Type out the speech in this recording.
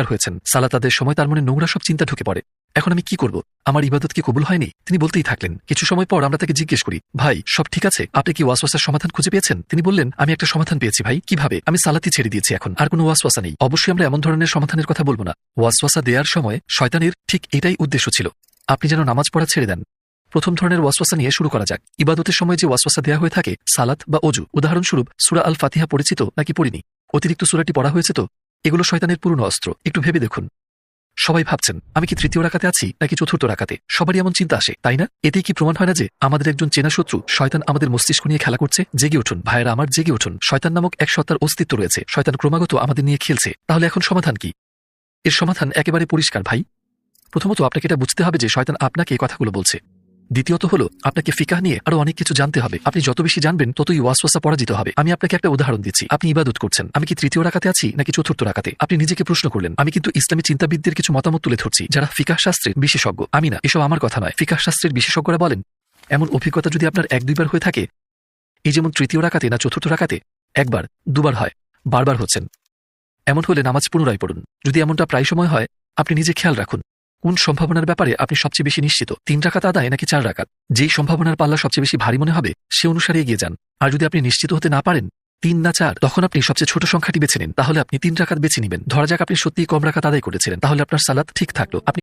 হয়েছেন। সালাত আদায়ের সময় তার মনে নোংরা সব চিন্তা ঢুকে পড়ে। এখন আমি কি করব? আমার ইবাদত কি কবুল হয়নি? তিনি বলতেই থাকলেন। কিছু সময় পর আমরা তাকে জিজ্ঞেস করি, ভাই সব ঠিক আছে? আপনি কি ওয়াসওয়াসার সমাধান খুঁজে পেয়েছেন? তিনি বললেন, আমি একটা সমাধান পেয়েছি ভাই। কিভাবে? আমি সালাতই ছেড়ে দিয়েছি, এখন আর কোনো ওয়াসওয়াসা নেই। অবশ্যই আমরা এমন ধরনের সমাধানের কথা বলবো না। ওয়াসওয়াসা দেওয়ার সময় শয়তানের ঠিক এটাই উদ্দেশ্য ছিল, আপনি যেন নামাজ পড়া ছেড়ে দেন। প্রথম ধরনের ওয়াসওয়াসা নিয়ে শুরু করা যাক। ইবাদতের সময় যে ওয়াসওয়াসা দেওয়া হয়ে থাকে, সালাত বা অজু, উদাহরণস্বরূপ সূরা আল ফাতিহা পরিচিত নাকি পড়িনি, অতিরিক্ত সূরাটি পড়া হয়েছে তো, এগুলো শয়তানের পুরনো অস্ত্র। একটু ভেবে দেখুন। সবাই ভাবছেন আমি কি তৃতীয় রাকাতে আছি নাকি চতুর্থ রাকাতে? সবারই এমন চিন্তা আসে, তাই না? এতেই কি প্রমাণ হয় না যে আমাদের একজন চেনা শত্রু শয়তান আমাদের মস্তিষ্ক নিয়ে খেলা করছে? জেগে উঠুন ভাইয়েরা আমার, জেগে উঠুন। শয়তান নামক এক সত্তার অস্তিত্ব রয়েছে। শয়তান ক্রমাগত আমাদের নিয়ে খেলছে। তাহলে এখন সমাধান কি? এর সমাধান একেবারে পরিষ্কার ভাই। প্রথমত আপনাকে এটা বুঝতে হবে যে শয়তান আপনাকে এই কথাগুলো বলছে। দ্বিতীয়ত হলো আপনাকে ফিকাহ নিয়ে আরো অনেক কিছু জানতে হবে। আপনি যত বেশি জানবেন ততই ওয়াসওয়াসা পরাজিত হবে। আমি আপনাকে একটা উদাহরণ দিচ্ছি। আপনি ইবাদত করছেন, আমি কি তৃতীয় রাকাতে আছি নাকি চতুর্থ রাকাতে? আপনি নিজেকে প্রশ্ন করলেন। আমি কিন্তু ইসলামী চিন্তাবিদদের কিছু মতামত তুলে ধরছি, যারা ফিকাহ শাস্ত্রের বিশেষজ্ঞ। আমি না, এসব আমার কথা নয়। ফিকাহ শাস্ত্রের বিশেষজ্ঞরা বলেন, এমন অভিজ্ঞতা যদি আপনার 1-2 বার হয়ে থাকে, এই যেমন তৃতীয় রাকাতে না চতুর্থ রাকাতে, 1 বার 2 বার হয়, বারবার হচ্ছেন, এমন হলে নামাজ পুনরায় পড়ুন। যদি এমনটা প্রায় সময় হয়, আপনি নিজে খেয়াল রাখুন কোন সম্ভাবনার ব্যাপারে আপনি সবচেয়ে বেশি নিশ্চিত, 3 রাকাত আদায় নাকি 4 রাকাত। যেই সম্ভাবনার পাল্লা সবচেয়ে বেশি ভারী মনে হবে সে অনুসারে এগিয়ে যান। আর যদি আপনি নিশ্চিত হতে না পারেন 3 না 4, তখন আপনি সবচেয়ে ছোট সংখ্যাটি বেছে নিন। তাহলে আপনি 3 রাকাত বেছে নেবেন। ধরা যাক আপনি সত্যিই কম রাকাত আদায় করেছিলেন, তাহলে আপনার সালাত ঠিক থাকলো। আপনি